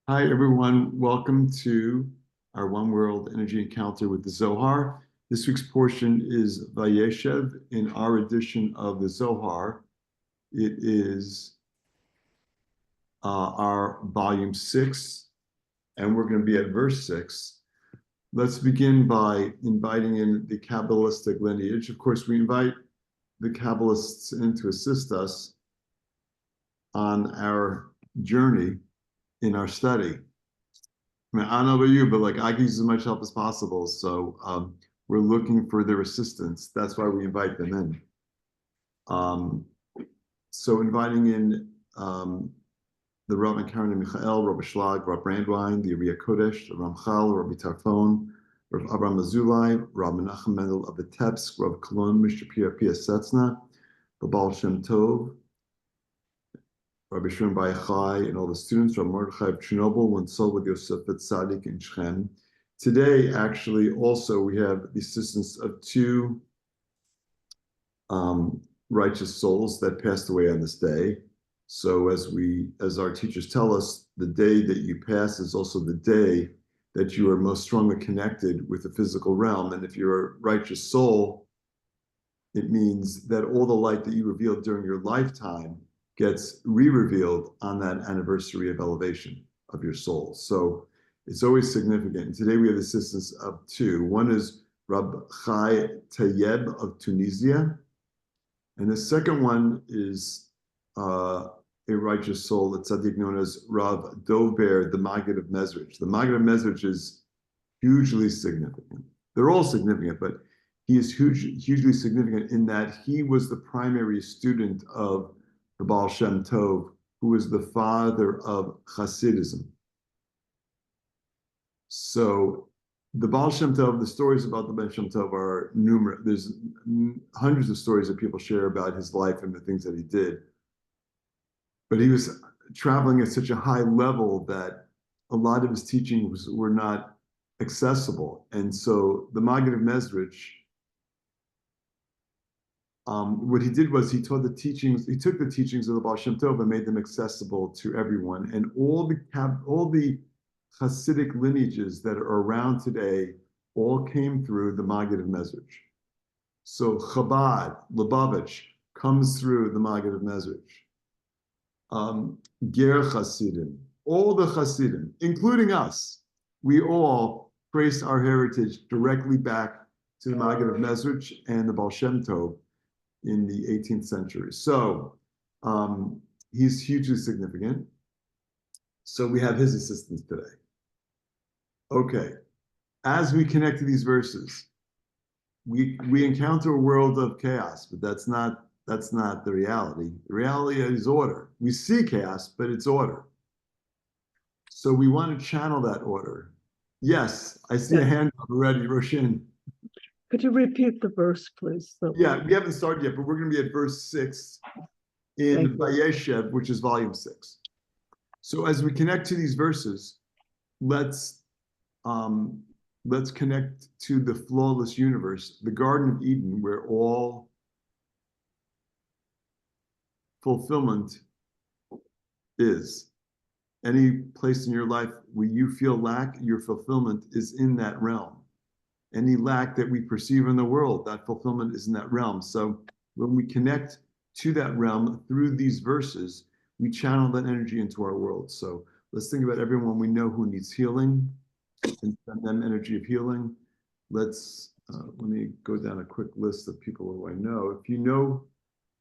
Hi, everyone. Welcome to our One World Energy Encounter with the Zohar. This week's portion is Vayeshev in our edition of the Zohar. It is our volume 6, and we're going to be at verse 6. Let's begin by inviting in the Kabbalistic lineage. Of course, we invite the Kabbalists in to assist us on our journey in our study. I mean, I don't know about you, but like I can use as much help as possible. So we're looking for their assistance. That's why we invite them in. So inviting in the Rav and Karen and Michael, Rabbi Schlag, Rav Brandwein, the Ariya Kodesh, Ramchal, Rabbi Tarfon, Rav Abraham Azulai, Rav Menachem Mendel of Vitebsk, Rav Kolon, Mr. Pia Setzna, the Baal Shem Tov, Rabbi Shimon Bar Yochai, and all the students from Mordechai of Chernobyl, when sold with Yosef Tzadik in Shechem. Today, actually, also we have the assistance of two righteous souls that passed away on this day. So as our teachers tell us, the day that you pass is also the day that you are most strongly connected with the physical realm. And if you're a righteous soul, it means that all the light that you revealed during your lifetime gets re-revealed on that anniversary of elevation of your soul. So it's always significant. And today we have the assistance of two. One is Rab Chai Tayeb of Tunisia. And the second one is a righteous soul, a tzaddik known as Rav Dovber, the Maggid of Mezrich. The Maggid of Mezrich is hugely significant. They're all significant, but he is hugely significant in that he was the primary student of the Baal Shem Tov, who was the father of Hasidism. So the Baal Shem Tov, the stories about the Baal Shem Tov are numerous. There's hundreds of stories that people share about his life and the things that he did. But he was traveling at such a high level that a lot of his teachings were not accessible. And so the Maggid of Mezrich, what he did was he took the teachings of the Baal Shem Tov and made them accessible to everyone. And all the Hasidic lineages that are around today all came through the Maggid of Mezrich. So Chabad, Lubavitch comes through the Maggid of Mezrich. Ger Hasidim, all the Hasidim, including us, we all trace our heritage directly back to the Maggid of Mezrich and the Baal Shem Tov in the 18th century. So he's hugely significant. So we have his assistance today. Okay, as we connect to these verses, we encounter a world of chaos, but that's not the reality. The reality is order. We see chaos, but it's order. So we want to channel that order. Yes, I see a hand up already, Roshin. Could you repeat the verse, please? Yeah, we haven't started yet, but we're going to be at verse 6 in Vayeshev, which is volume 6. So as we connect to these verses, let's connect to the flawless universe, the Garden of Eden, where all fulfillment is. Any place in your life where you feel lack, your fulfillment is in that realm. Any lack that we perceive in the world, that fulfillment is in that realm. So when we connect to that realm through these verses, we channel that energy into our world. So let's think about everyone we know who needs healing and send them energy of healing. Let me go down a quick list of people who I know. If you know,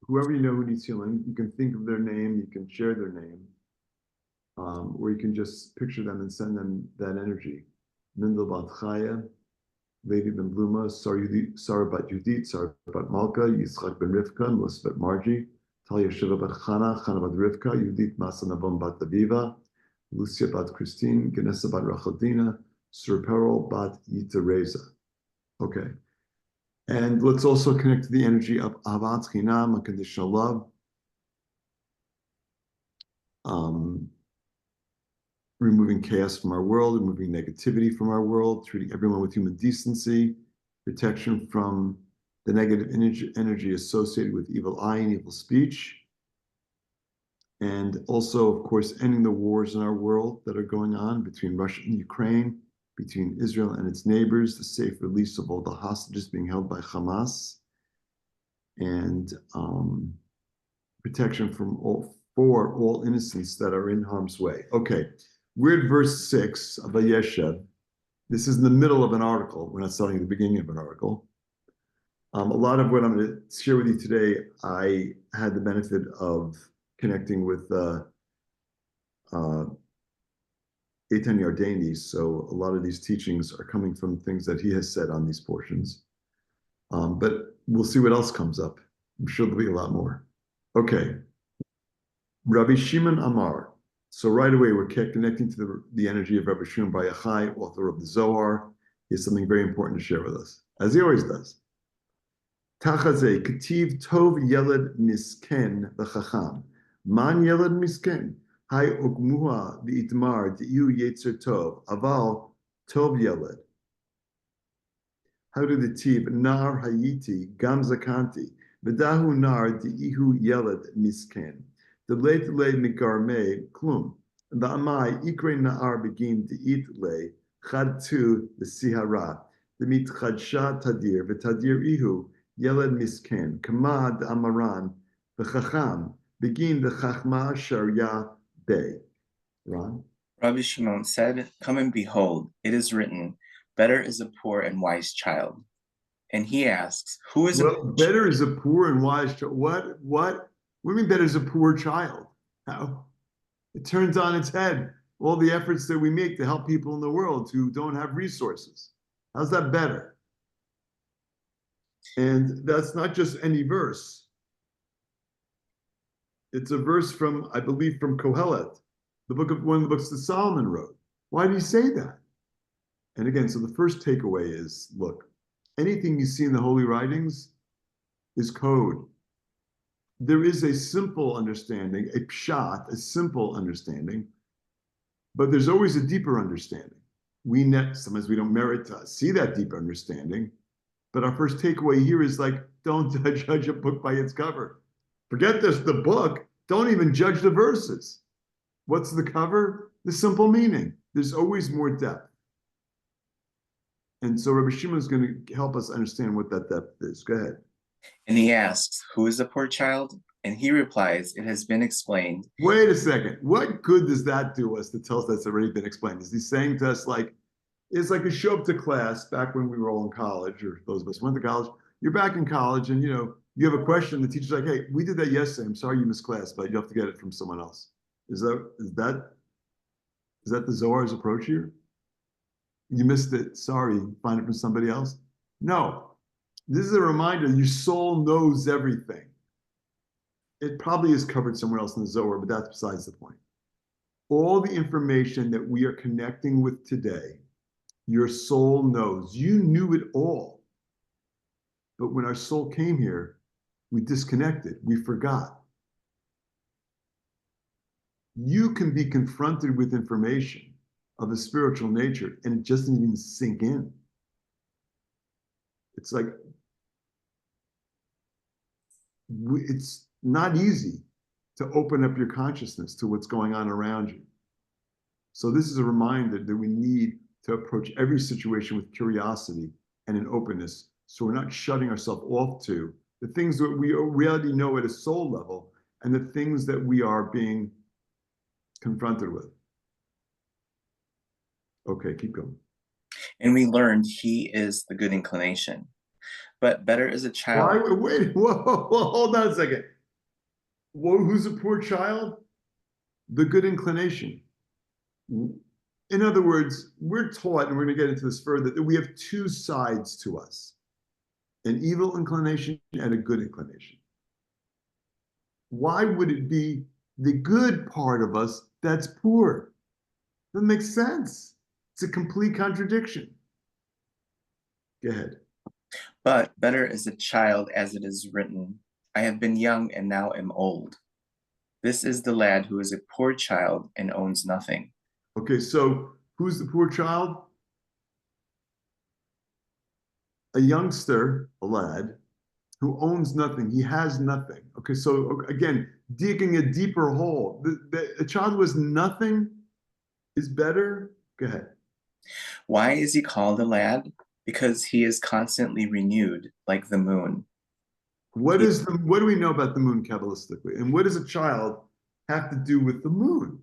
whoever you know who needs healing, you can think of their name, you can share their name, or you can just picture them and send them that energy. Mindel Bat Chaya, Lady Ben Bluma, Sarah Bat Yudit, Sarah Bat Malka, Yitzchak Ben Rivka, Melissa Bat Margie, Talia Shiva Bat Chana, Chana Bat Rivka, Yudit Masa Nabon Bat Aviva, Lucia Bat Christine, Ganessa Bat Rachaldina, Sir Peril Bat Yita Reza. Okay. And let's also connect to the energy of Ahavat Chinam, unconditional love. Removing chaos from our world, removing negativity from our world, treating everyone with human decency, protection from the negative energy associated with evil eye and evil speech, and also, of course, ending the wars in our world that are going on between Russia and Ukraine, between Israel and its neighbors, the safe release of all the hostages being held by Hamas, and protection from all innocents that are in harm's way. Okay, we're at verse 6 of Vayeshev. This is in the middle of an article. We're not starting at the beginning of an article. A lot of what I'm going to share with you today, I had the benefit of connecting with Eitan Yardeni. So a lot of these teachings are coming from things that he has said on these portions. But we'll see what else comes up. I'm sure there'll be a lot more. Okay. Rabbi Shimon Amar. So right away, we're connecting to the energy of Rabbi Shimon Bar Yochai, author of the Zohar. He has something very important to share with us, as he always does. Tachazeh, Ketiv Tov Yeled Misken V'Chacham. Man Yeled Misken. Hai Ukmuha V'Itmar Di'u Yetzer Tov. Aval Tov Yeled. How did the Tiv Nar Hayiti Gam Zakanti V'Dahu Nar Di'ihu Yeled Misken. The late le migarme klum. The amai ikre naar begin to eat le chad tu the sihara. The mit chadsha tadir v'tadir ihu yeled misken kamad amaran v'chacham begin the chachma sharia bay. Ron? Rabbi Shimon said, "Come and behold, it is written, better is a poor and wise child." And he asks, who is better is a poor and wise child? What do you mean better is a poor child? How? It turns on its head all the efforts that we make to help people in the world who don't have resources. How's that better? And that's not just any verse. It's a verse from, I believe, from Kohelet, one of the books that Solomon wrote. Why do you say that? And again, so the first takeaway is, look, anything you see in the Holy Writings is code. There is a simple understanding, a pshat, a simple understanding, but there's always a deeper understanding. Sometimes we don't merit to see that deeper understanding, but our first takeaway here is like, don't judge a book by its cover. Forget the book, don't even judge the verses. What's the cover? The simple meaning. There's always more depth. And so Rabbi Shimon is going to help us understand what that depth is. Go ahead. And he asks, who is the poor child? And he replies, it has been explained. Wait a second. What good does that do us to tell us that's already been explained? Is he saying to us like, it's like a show up to class back when we were all in college, or those of us who went to college, you're back in college and you have a question, the teacher's like, hey, we did that yesterday. I'm sorry you missed class, but you have to get it from someone else. Is that the Zohar's approach here? You missed it. Sorry, find it from somebody else. No, this is a reminder. Your soul knows everything. It probably is covered somewhere else in the Zohar, but that's besides the point. All the information that we are connecting with today, your soul knows. You knew it all. But when our soul came here, we disconnected. We forgot. You can be confronted with information of a spiritual nature, and it just didn't even sink in. It's like, it's not easy to open up your consciousness to what's going on around you. So this is a reminder that we need to approach every situation with curiosity and an openness, so we're not shutting ourselves off to the things that we already know at a soul level and the things that we are being confronted with. Okay, keep going. And we learned he is the good inclination. But better is a child. Wait, whoa, hold on a second. Who's a poor child? The good inclination. In other words, we're taught, and we're going to get into this further, that we have two sides to us, an evil inclination and a good inclination. Why would it be the good part of us that's poor? That makes sense. It's a complete contradiction. Go ahead. But better is a child, as it is written, I have been young and now am old. This is the lad who is a poor child and owns nothing. Okay, so who's the poor child? A youngster, a lad, who owns nothing. He has nothing. Okay, so again, digging a deeper hole. A child who has nothing is better. Go ahead. Why is he called a lad? Because he is constantly renewed, like the moon. What do we know about the moon Kabbalistically? And what does a child have to do with the moon?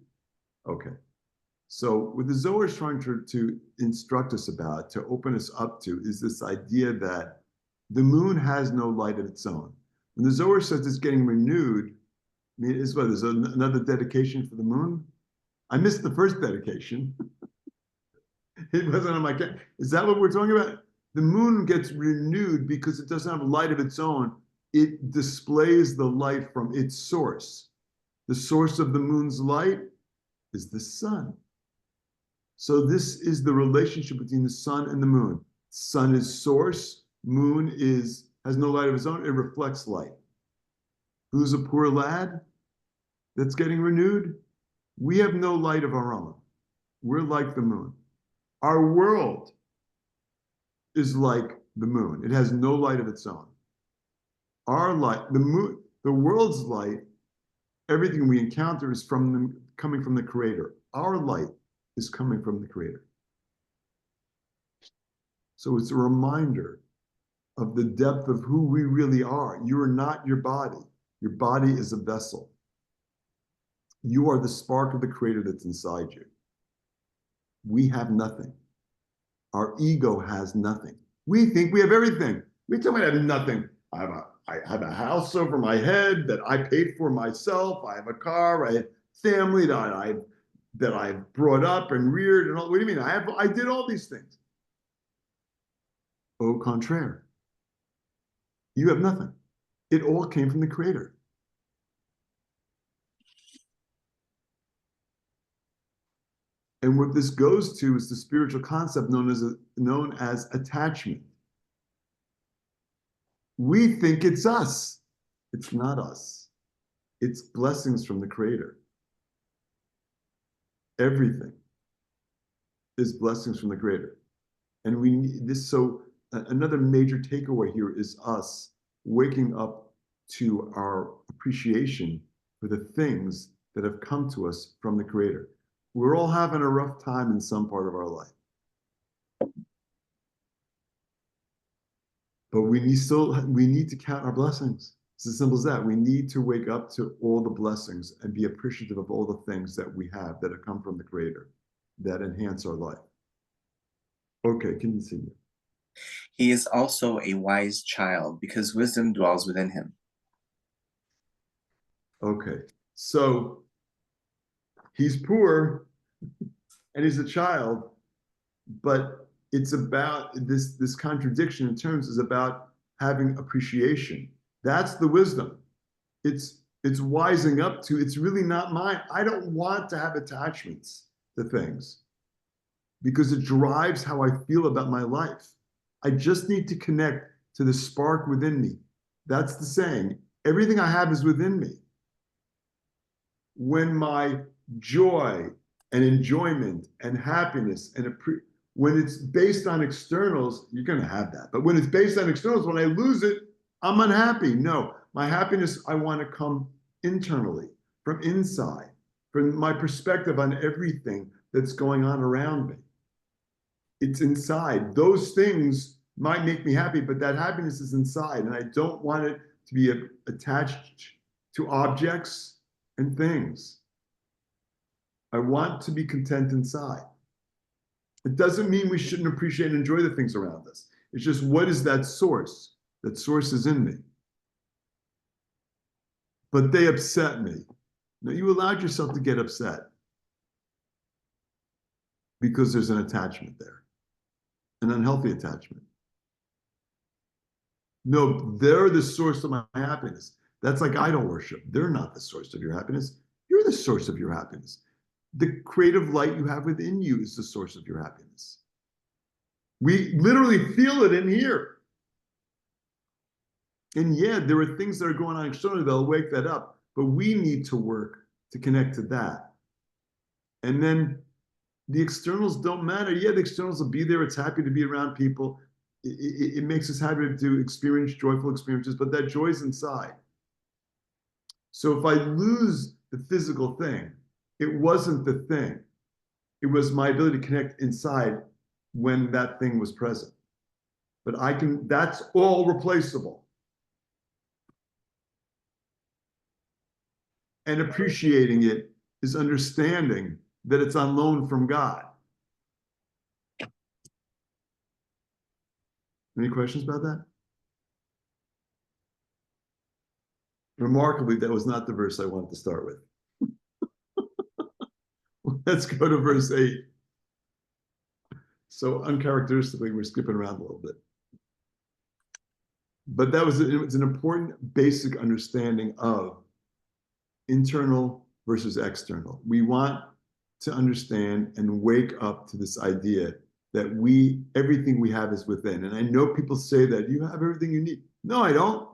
Okay. So what the Zohar is trying to instruct us about, to open us up to, is this idea that the moon has no light of its own. When the Zohar says it's getting renewed, I mean, is what, there's another dedication for the moon? I missed the first dedication. It wasn't on my calendar. Is that what we're talking about? The moon gets renewed because it doesn't have a light of its own. It displays the light from its source. The source of the moon's light is the sun. So this is the relationship between the sun and the moon. Sun is source, moon has no light of its own, it reflects light. Who's a poor lad that's getting renewed? We have no light of our own. We're like the moon. Our world is like the moon. It has no light of its own. Our light, the world's light, everything we encounter is coming from the Creator. Our light is coming from the Creator. So it's a reminder of the depth of who we really are. You are not your body. Your body is a vessel. You are the spark of the Creator that's inside you. We have nothing. Our ego has nothing. We think we have everything. We tell me I have nothing. I have a house over my head that I paid for myself. I have a car. I have family that I've brought up and reared. And all. What do you mean? I did all these things. Au contraire. You have nothing. It all came from the Creator. And what this goes to is the spiritual concept known as attachment. We think it's us. It's not us. It's blessings from the Creator. Everything is blessings from the Creator. And we need this. So another major takeaway here is us waking up to our appreciation for the things that have come to us from the Creator. We're all having a rough time in some part of our life. But we need to count our blessings. It's as simple as that. We need to wake up to all the blessings and be appreciative of all the things that we have that have come from the Creator that enhance our life. Okay, continue. He is also a wise child because wisdom dwells within him. Okay, so he's poor and he's a child, but it's about this contradiction in terms is about having appreciation. That's the wisdom. It's wising up to, it's really not mine. I don't want to have attachments to things because it drives how I feel about my life. I just need to connect to the spark within me. That's the saying. Everything I have is within me. When my joy and enjoyment and happiness and when it's based on externals, you're going to have that. But when it's based on externals, when I lose it, I'm unhappy. No, my happiness, I want to come internally, from inside, from my perspective on everything that's going on around me. It's inside. Those things might make me happy, but that happiness is inside. And I don't want it to be attached to objects and things. I want to be content inside. It doesn't mean we shouldn't appreciate and enjoy the things around us. It's just, what is that source? That source is in me. But they upset me. Now, you allowed yourself to get upset because there's an attachment there, an unhealthy attachment. No, they're the source of my happiness. That's like idol worship. They're not the source of your happiness. You're the source of your happiness. The creative light you have within you is the source of your happiness. We literally feel it in here. And yeah, there are things that are going on externally that'll wake that up, but we need to work to connect to that. And then the externals don't matter. Yeah, the externals will be there. It's happy to be around people. it makes us happy to experience joyful experiences, but that joy is inside. So if I lose the physical thing, it wasn't the thing. It was my ability to connect inside when that thing was present. But that's all replaceable. And appreciating it is understanding that it's on loan from God. Any questions about that? Remarkably, that was not the verse I wanted to start with. Let's go to verse 8. So uncharacteristically, we're skipping around a little bit. But it's an important basic understanding of internal versus external. We want to understand and wake up to this idea that everything we have is within. And I know people say that you have everything you need. No, I don't.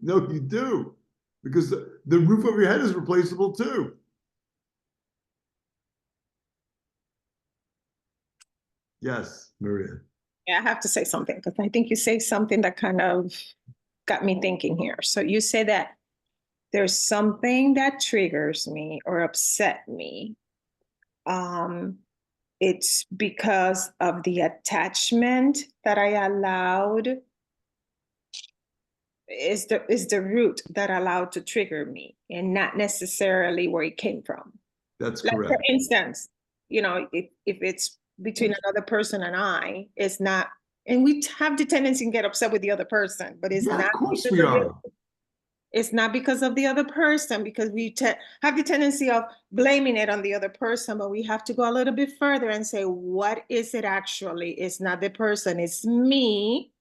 No, you do. Because the roof over your head is replaceable too. Yes, Maria. Yeah, I have to say something because I think you say something that kind of got me thinking here. So you say that there's something that triggers me or upset me. It's because of the attachment that I allowed is the root that allowed to trigger me and not necessarily where it came from. That's Like correct. for instance, if it's between another person and I, it's not, and we have the tendency to get upset with the other person, but it's not. Of course we are. It's not because of the other person, because we have the tendency of blaming it on the other person, but we have to go a little bit further and say, what is it actually? It's not the person, it's me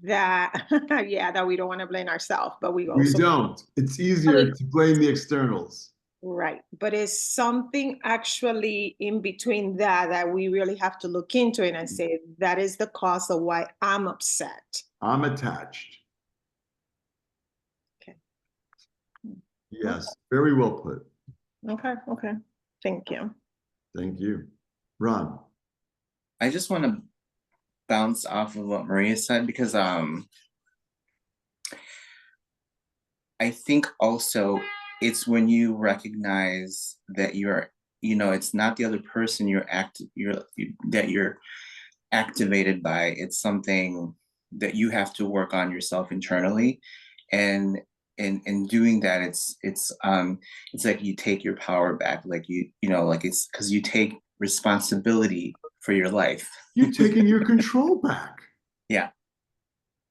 that, that we don't want to blame ourselves, but we don't. It's easier to blame the externals. Right, but it's something actually in between that we really have to look into it and say, that is the cause of why I'm upset. I'm attached. Okay. Yes, very well put. Okay, thank you. Thank you. Ron. I just want to bounce off of what Maria said because I think also it's when you recognize that it's not the other person that you're activated by. It's something that you have to work on yourself internally, and in doing that, it's like you take your power back, like it's because you take responsibility for your life. You're taking your control back. Yeah.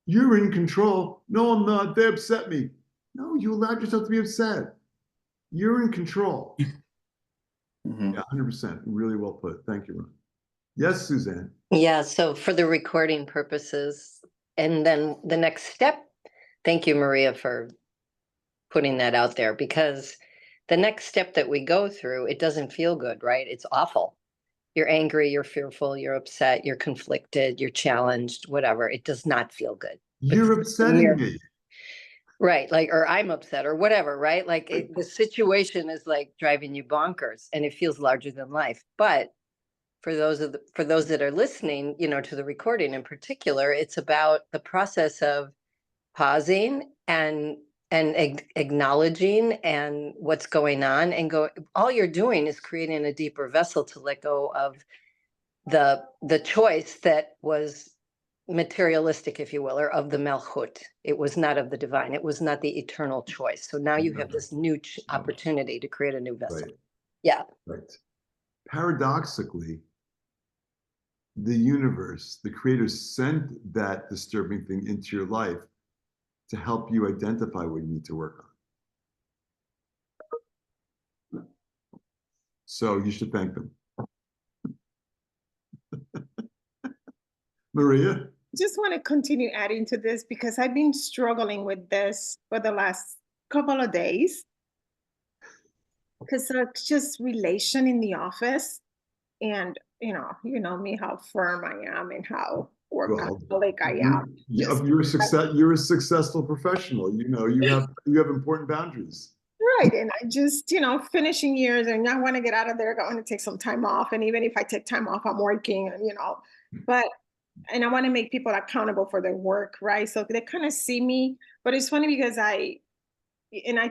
You're in control. No, I'm not. They upset me. No, you allowed yourself to be upset. You're in control. Mm-hmm. Yeah, 100%. Really well put. Thank you, Ron. Yes, Suzanne. Yeah, so for the recording purposes, and then the next step, thank you, Maria, for putting that out there, because the next step that we go through, it doesn't feel good, right? It's awful. You're angry, you're fearful, you're upset, you're conflicted, you're challenged, whatever. It does not feel good. You're upsetting me. Right, or I'm upset or whatever, right? The situation is like driving you bonkers and it feels larger than life. But for those that are listening, to the recording in particular, it's about the process of pausing and acknowledging and what's going on, and all you're doing is creating a deeper vessel to let go of the choice that was materialistic, if you will, or of the Malchut. It was not of the divine. It was not the eternal choice. So now you have this new opportunity to create a new vessel. Right. Yeah. Right. Paradoxically, the universe, the creator, sent that disturbing thing into your life to help you identify what you need to work on. So you should thank them. Maria? Just want to continue adding to this because I've been struggling with this for the last couple of days. Because it's just relation in the office, and you know me, how firm I am and how workaholic I am. You're a successful professional. You have important boundaries. Right, and I just finishing years, and I want to get out of there. I want to take some time off, and even if I take time off, I'm working, and but and I want to make people accountable for their work, right? So they kind of see me, but it's funny because I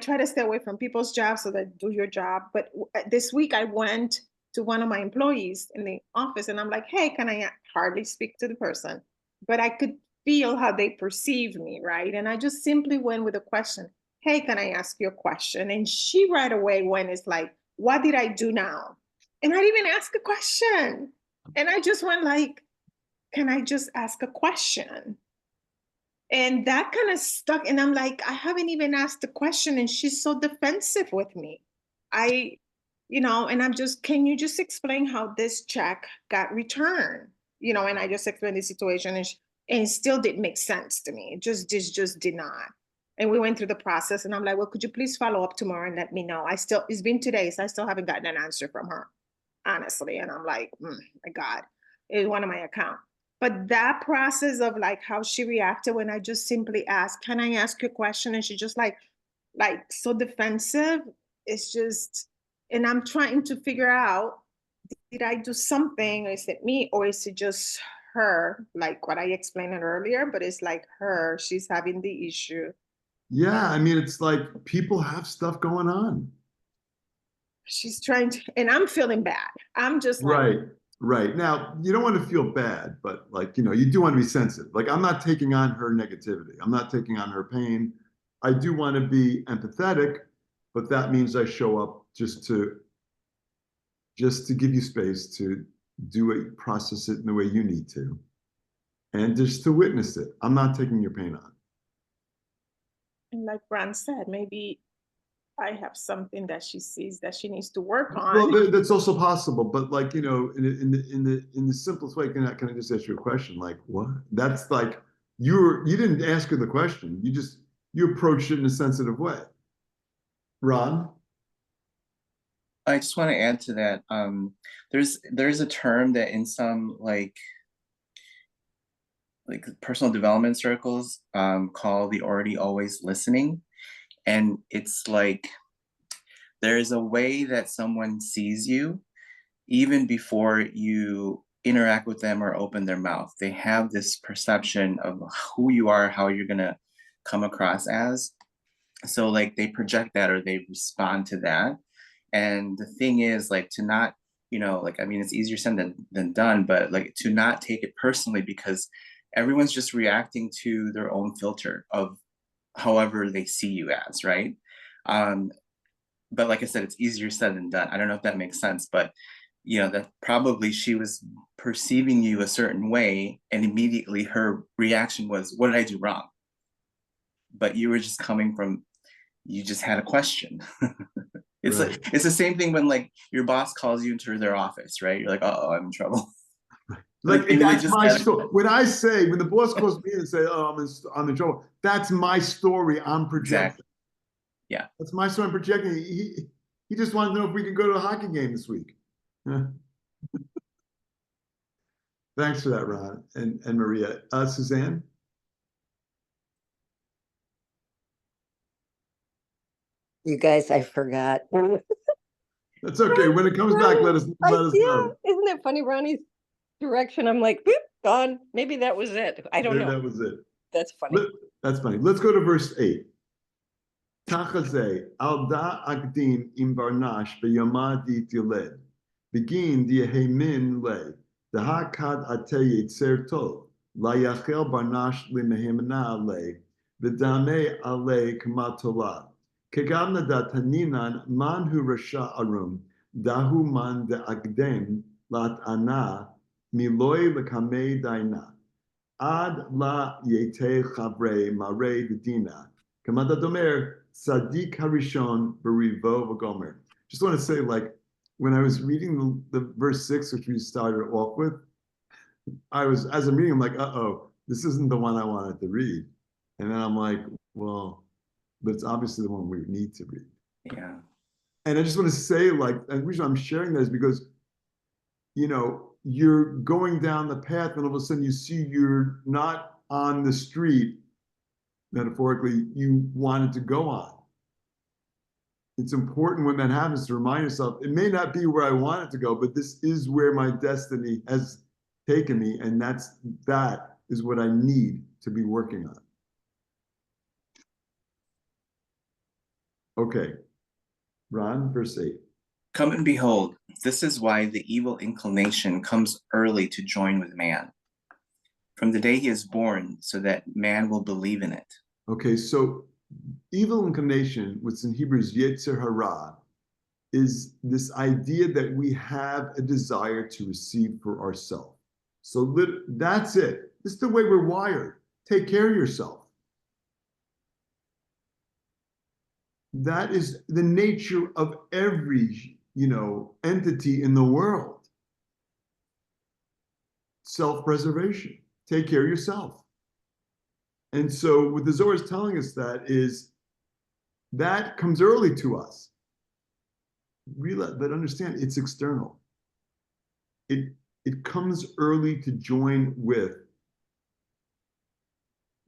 try to stay away from people's jobs so that do your job. But this week I went to one of my employees in the office and I'm like, hey, can I hardly speak to the person? But I could feel how they perceive me, right? And I just simply went with a question. Hey, can I ask you a question? And she right away went, it's like, what did I do now? And I didn't even ask a question. And I just went like, can I just ask a question? And that kind of stuck. And I'm like, I haven't even asked the question. And she's so defensive with me. And I'm just, can you just explain how this check got returned? And I just explained the situation and it still didn't make sense to me. This just did not. And we went through the process and I'm like, well, could you please follow up tomorrow and let me know? It's been 2 days. I still haven't gotten an answer from her, honestly. And I'm like, my God, it's one of my accounts. But that process of like how she reacted when I just simply asked, can I ask you a question? And she just like so defensive. It's just, and I'm trying to figure out, did I do something? Is it me or is it just her? Like what I explained earlier, but it's like her, she's having the issue. Yeah, I mean, it's like people have stuff going on. She's trying to, and I'm feeling bad. I'm just like, Right, right. Now, you don't want to feel bad, but like, you do want to be sensitive. Like, I'm not taking on her negativity. I'm not taking on her pain. I do want to be empathetic, but that means I show up just to give you space to do it, process it in the way you need to, and just to witness it. I'm not taking your pain on. and like Ron said, maybe I have something that she sees that she needs to work on. Well, that's also possible, but like, in the simplest way, can I just ask you a question? Like, what? That's like you didn't ask her the question. You approached it in a sensitive way. Ron? I just want to add to that. There's a term that in some like personal development circles called the already always listening. And it's like there's a way that someone sees you even before you interact with them or open their mouth. They have this perception of who you are, how you're gonna come across as. So like they project that or they respond to that. And the thing is like to not, I mean, it's easier said than done, but like to not take it personally because everyone's just reacting to their own filter of however they see you as, right? But like I said, it's easier said than done. I don't know if that makes sense, but that probably she was perceiving you a certain way and immediately her reaction was, what did I do wrong? But you were just coming from, you just had a question. It's Right. like, it's the same thing when like your boss calls you into their office, right? You're like, oh, I'm in trouble. Like You that's just my had- story. When the boss calls me and say, "Oh, I'm in trouble," that's my story. I'm projecting. Exactly. Yeah. That's my story. I'm projecting. He just wanted to know if we could go to a hockey game this week. Yeah. Thanks for that, Ron and Maria. Suzanne. You guys, I forgot. That's okay. When it comes back, let us know. Isn't it funny, Ronnie's direction? I'm like, boop, gone. Maybe that was it. I don't know. That was it. That's funny. That's funny. Let's go to verse 8. Tachaze alda agdim im barnash beyamadi tiled. Begin diahemin le. Dahakad ate yetzer tov. La yachel barnash limehemna le. Vidame ale kamatola. Kegavna da taninan manhu rasha arum. Dahu man de agdem lat ana miloi lekame daina. Ad la yete chabre mare dedina. Kamada domer Sadiq Harishon Barivo Vagomer. Just want to say, like, when I was reading the verse 6, which we started off with, as I'm reading, I'm like, uh-oh, this isn't the one I wanted to read. And then I'm like, well, but it's obviously the one we need to read. Yeah. And I just want to say, like, and the reason I'm sharing that is because, you're going down the path and all of a sudden you see you're not on the street, metaphorically, you wanted to go on. It's important when that happens to remind yourself, it may not be where I want it to go, but this is where my destiny has taken me, and that is what I need to be working on. Okay, Ron, verse 8. Come and behold, this is why the evil inclination comes early to join with man, from the day he is born, so that man will believe in it. Okay, so evil inclination, what's in Hebrew is Yetzer Hara, is this idea that we have a desire to receive for ourselves. So that's it. This is the way we're wired. Take care of yourself. That is the nature of every, entity in the world. Self-preservation. Take care of yourself. And so what the Zohar is telling us that is that comes early to us. But understand, it's external. It comes early to join with.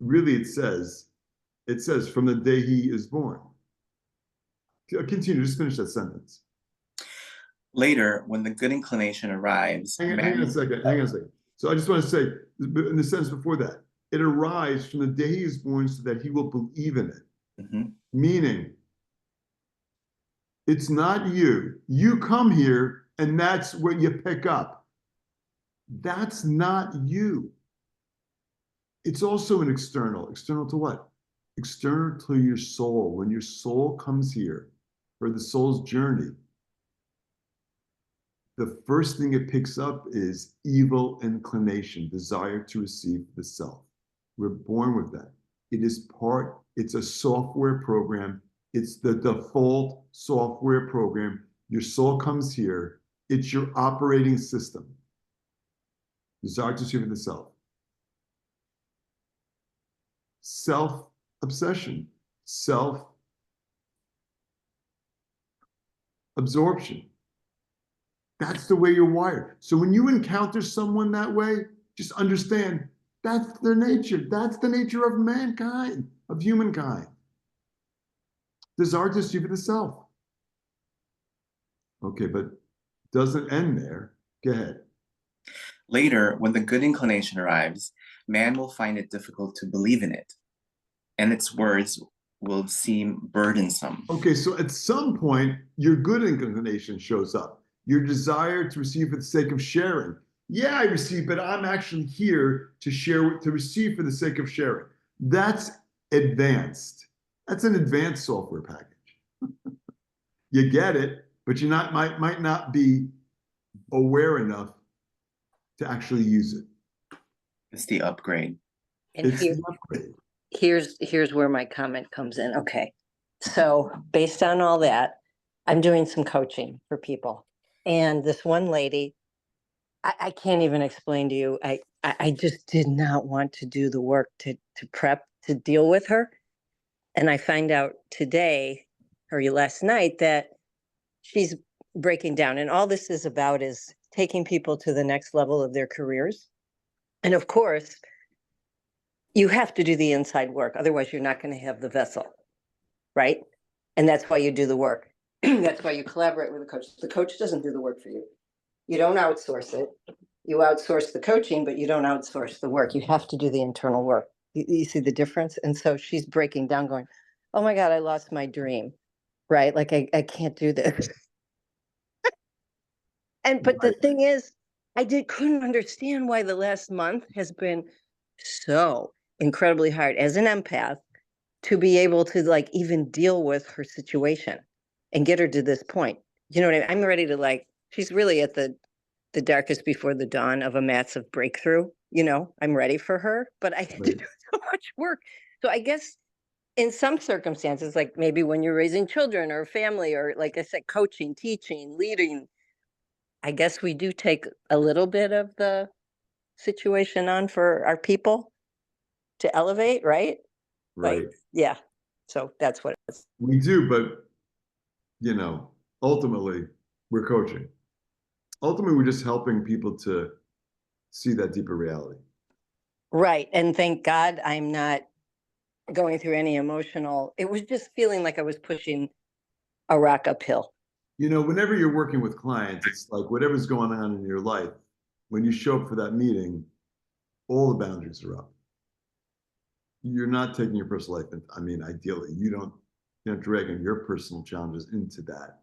Really, it says from the day he is born. Continue, just finish that sentence. Later, when the good inclination arrives, Hang on a second. So I just want to say, in the sentence before that, it arrives from the day he is born so that he will believe in it. Mm-hmm. Meaning, it's not you. You come here and that's what you pick up. That's not you. It's also an external. External to what? External to your soul. When your soul comes here for the soul's journey, the first thing it picks up is evil inclination, desire to receive the self. We're born with that. It's a software program. It's the default software program. Your soul comes here. It's your operating system. Desire to receive the self. Self-obsession, self-absorption. That's the way you're wired. So when you encounter someone that way, just understand that's their nature. That's the nature of mankind, of humankind. Desire to receive the self. Okay, but doesn't end there. Go ahead. Later, when the good inclination arrives, man will find it difficult to believe in it, and its words will seem burdensome. Okay, so at some point, your good inclination shows up. Your desire to receive for the sake of sharing. Yeah, I receive, but I'm actually here to share, to receive for the sake of sharing. That's advanced. That's an advanced software package. You get it, but you might not be aware enough to actually use it. It's the upgrade. And It's the upgrade. here's where my comment comes in. Okay. So based on all that, I'm doing some coaching for people. And this one lady, I can't even explain to you. I just did not want to do the work to prep to deal with her. And I find out today or last night that she's breaking down. And all this is about is taking people to the next level of their careers. And of course, you have to do the inside work. Otherwise, you're not going to have the vessel, right? And that's why you do the work. That's why you collaborate with a coach. The coach doesn't do the work for you. You don't outsource it. You outsource the coaching, but you don't outsource the work. You have to do the internal work. You see the difference? And so she's breaking down going, oh my God, I lost my dream, right? Like I can't do this. But the thing is, couldn't understand why the last month has been so incredibly hard as an empath to be able to like even deal with her situation and get her to this point. You know what I mean? I'm ready to she's really at the darkest before the dawn of a massive breakthrough. I'm ready for her, but I had to do so much work. So I guess in some circumstances, like maybe when you're raising children or family, or like I said, coaching, teaching, leading, I guess we do take a little bit of the situation on for our people to elevate, right? Right. Yeah. So that's what it is. We do, but ultimately we're coaching. Ultimately, we're just helping people to see that deeper reality. Right. And thank God I'm not going through any emotional, it was just feeling like I was pushing a rock uphill. Whenever you're working with clients, it's like whatever's going on in your life, when you show up for that meeting, all the boundaries are up. You're not taking your personal life, I mean, ideally, you're not dragging your personal challenges into that.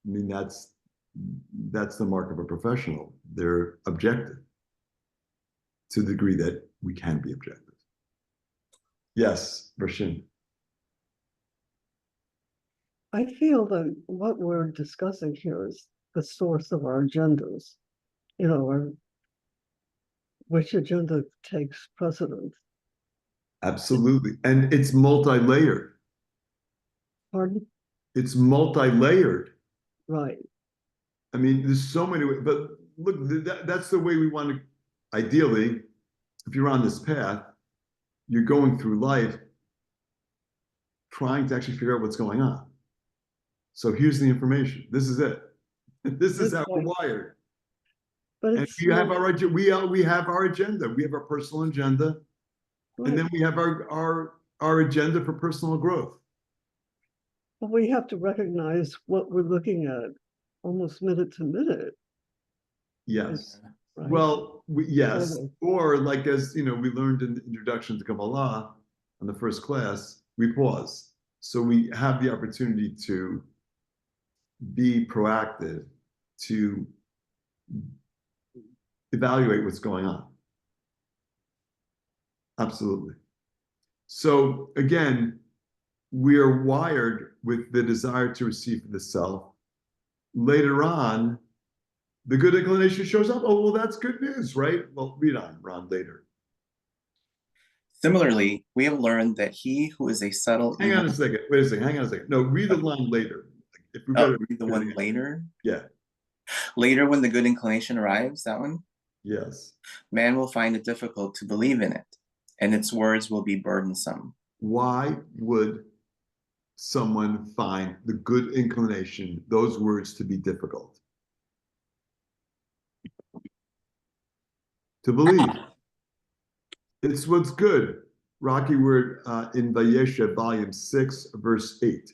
I mean, that's the mark of a professional. They're objective to the degree that we can be objective. Yes, Rashin. I feel that what we're discussing here is the source of our agendas, which agenda takes precedence. Absolutely. And it's multi-layered. Pardon? It's multi-layered. Right. I mean, there's so many ways, but look, that's the way we want to, ideally, if you're on this path, you're going through life trying to actually figure out what's going on. So here's the information. This is it. This is how we're wired. But And we have our agenda. We have our agenda. We have our personal agenda, right. And then we have our agenda for personal growth. But we have to recognize what we're looking at almost minute to minute. Yes. Right? Well, yes. Okay. Or like, as we learned in the introduction to Kabbalah in the first class, we pause. So we have the opportunity to be proactive, to evaluate what's going on. Absolutely. So again, we are wired with the desire to receive the self. Later on, the good inclination shows up. Oh, well, that's good news, right? Well, read on, Ron, later. Similarly, we have learned that he who is a subtle... Hang on a second. Wait a second. Hang on a second. No, read the line later. If we read the one later? Yeah. Later, when the good inclination arrives, that one? Yes. Man will find it difficult to believe in it, and its words will be burdensome. Why would someone find the good inclination, those words, to be difficult? To believe. It's what's good. Rocky word in Vayeshev, volume 6, verse 8.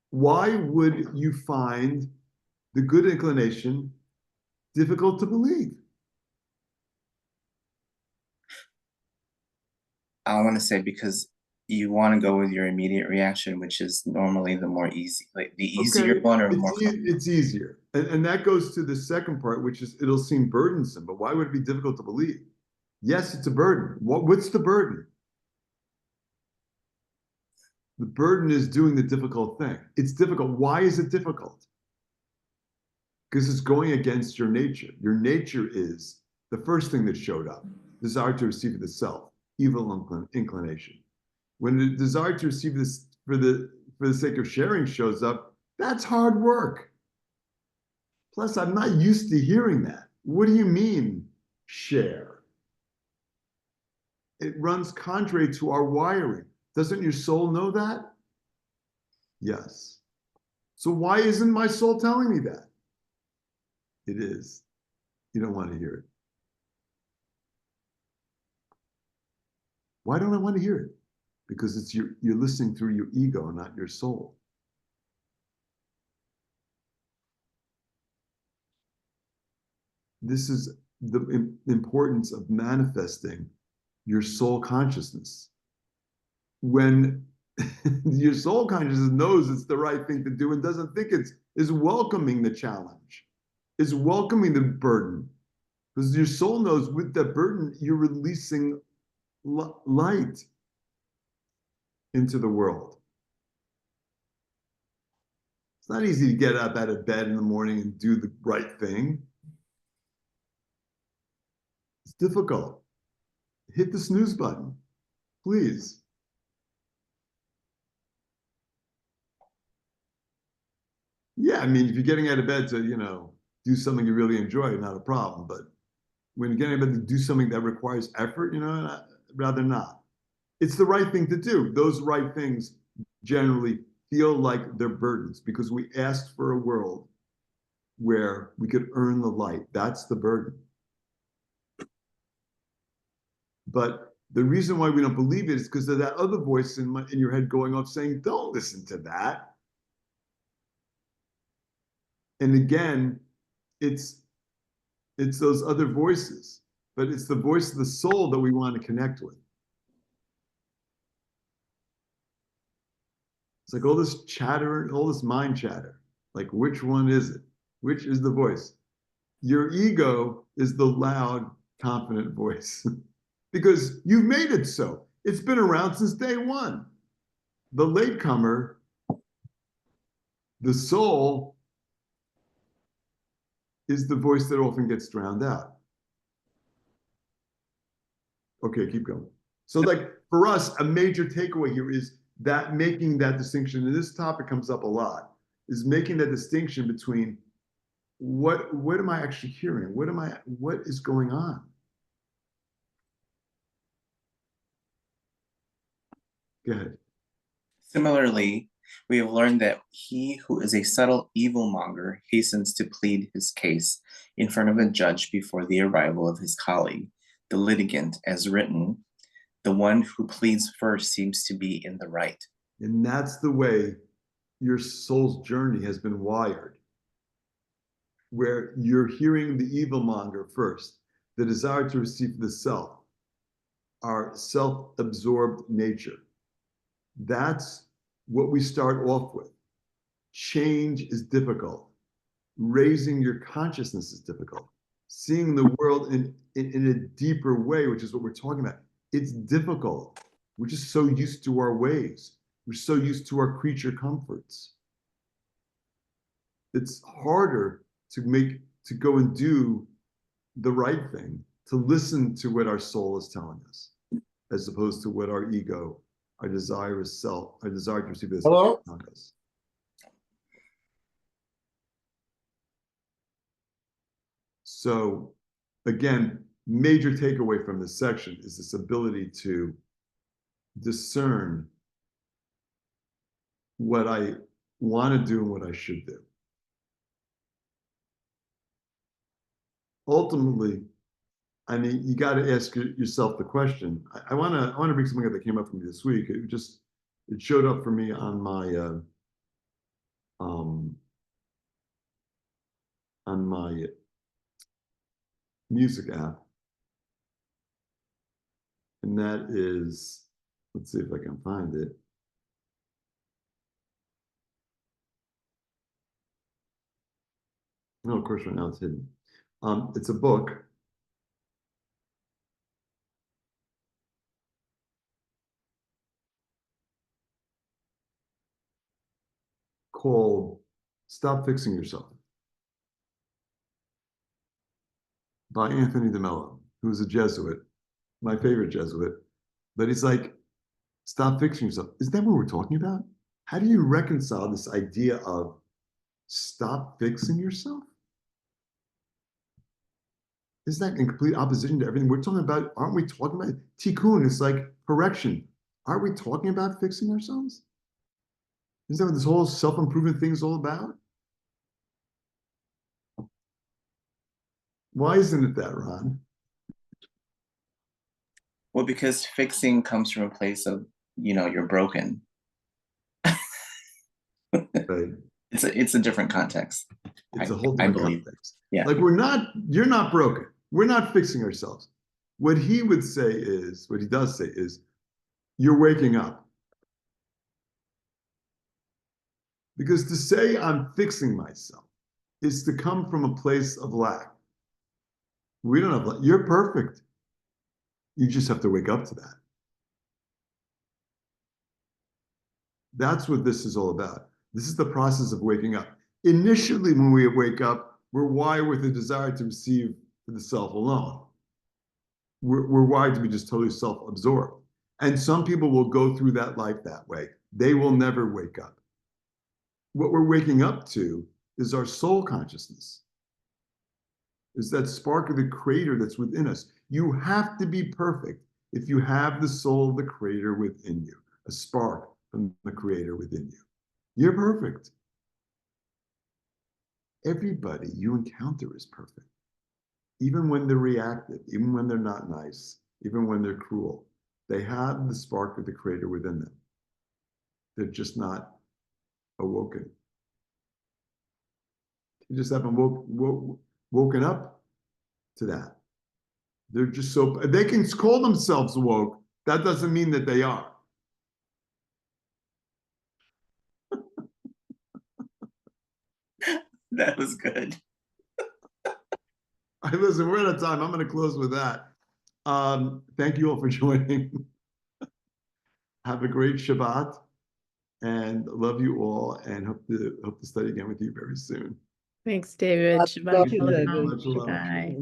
Why would you find the good inclination difficult to believe? I want to say because you want to go with your immediate reaction, which is normally the more easy, like the easier one or more. It's easier. And that goes to the second part, which is it'll seem burdensome, but why would it be difficult to believe? Yes, it's a burden. What's the burden? The burden is doing the difficult thing. It's difficult. Why is it difficult? Because it's going against your nature. Your nature is the first thing that showed up, desire to receive the self, evil inclination. When the desire to receive this for the sake of sharing shows up, that's hard work. Plus, I'm not used to hearing that. What do you mean, share? It runs contrary to our wiring. Doesn't your soul know that? Yes. So why isn't my soul telling me that? It is. You don't want to hear it. Why don't I want to hear it? Because it's you're listening through your ego, not your soul. This is the importance of manifesting your soul consciousness. When your soul consciousness knows it's the right thing to do and doesn't think is welcoming the challenge, is welcoming the burden. Because your soul knows with that burden, you're releasing light into the world. It's not easy to get up out of bed in the morning and do the right thing. It's difficult. Hit the snooze button, please. Yeah, I mean, if you're getting out of bed to, do something you really enjoy, not a problem. But when you're getting out of bed to do something that requires effort, I'd rather not. It's the right thing to do. Those right things generally feel like they're burdens because we asked for a world where we could earn the light. That's the burden. But the reason why we don't believe it is because of that other voice in your head going off saying, don't listen to that. And again, it's It's those other voices, but it's the voice of the soul that we want to connect with. It's like all this chatter, all this mind chatter. Like, which one is it? Which is the voice? Your ego is the loud, confident voice because you've made it so. It's been around since day one. The latecomer, the soul, is the voice that often gets drowned out. Okay, keep going. So, like, for us, a major takeaway here is that making that distinction, and this topic comes up a lot, is making that distinction between what am I actually hearing? What is going on? Go ahead. Similarly, we have learned that he who is a subtle evilmonger hastens to plead his case in front of a judge before the arrival of his colleague, the litigant, as written, the one who pleads first seems to be in the right. And that's the way your soul's journey has been wired, where you're hearing the evilmonger first, the desire to receive the self, our self-absorbed nature. That's what we start off with. Change is difficult. Raising your consciousness is difficult. Seeing the world in a deeper way, which is what we're talking about, it's difficult. We're just so used to our ways. We're so used to our creature comforts. It's harder to go and do the right thing, to listen to what our soul is telling us, as opposed to what our ego, our desire is self, our desire to receive this Hello? telling us. So again, major takeaway from this section is this ability to discern what I want to do and what I should do. Ultimately, I mean, you got to ask yourself the question. I want to bring something up that came up for me this week. It showed up for me on my music app, and that is, let's see if I can find it. No, of course, right now it's hidden. It's a book called Stop Fixing Yourself by Anthony DeMello, who's a Jesuit, my favorite Jesuit. But he's like, stop fixing yourself. Is that what we're talking about? How do you reconcile this idea of stop fixing yourself? Isn't that in complete opposition to everything we're talking about? Aren't we talking about tikkun? It's like correction. Aren't we talking about fixing ourselves? Isn't that what this whole self-improvement thing is all about? Why isn't it that, Ron? Well, because fixing comes from a place of, you're broken. Right. It's a different context. It's a whole I different believe. context. Yeah. Like you're not broken. We're not fixing ourselves. What he does say is, you're waking up. Because to say I'm fixing myself is to come from a place of lack. We don't have lack. You're perfect. You just have to wake up to that. That's what this is all about. This is the process of waking up. Initially, when we wake up, we're wired with a desire to receive the self alone. We're wired to be just totally self-absorbed. And some people will go through that life that way. They will never wake up. What we're waking up to is our soul consciousness. Is that spark of the creator that's within us. You have to be perfect if you have the soul of the creator within you, a spark from the creator within you. You're perfect. Everybody you encounter is perfect. Even when they're reactive, even when they're not nice, even when they're cruel, they have the spark of the creator within them. They're just not awoken. You just haven't woken up. to that. They're just so, they can call themselves woke. That doesn't mean that they are. That was good. All right, listen, we're out of time. I'm going to close with that. Thank you all for joining. Have a great Shabbat, and love you all, and hope to study again with you very soon. Thanks, David. Love Shabbat you, shalom. David. Shabbat shalom. Bye.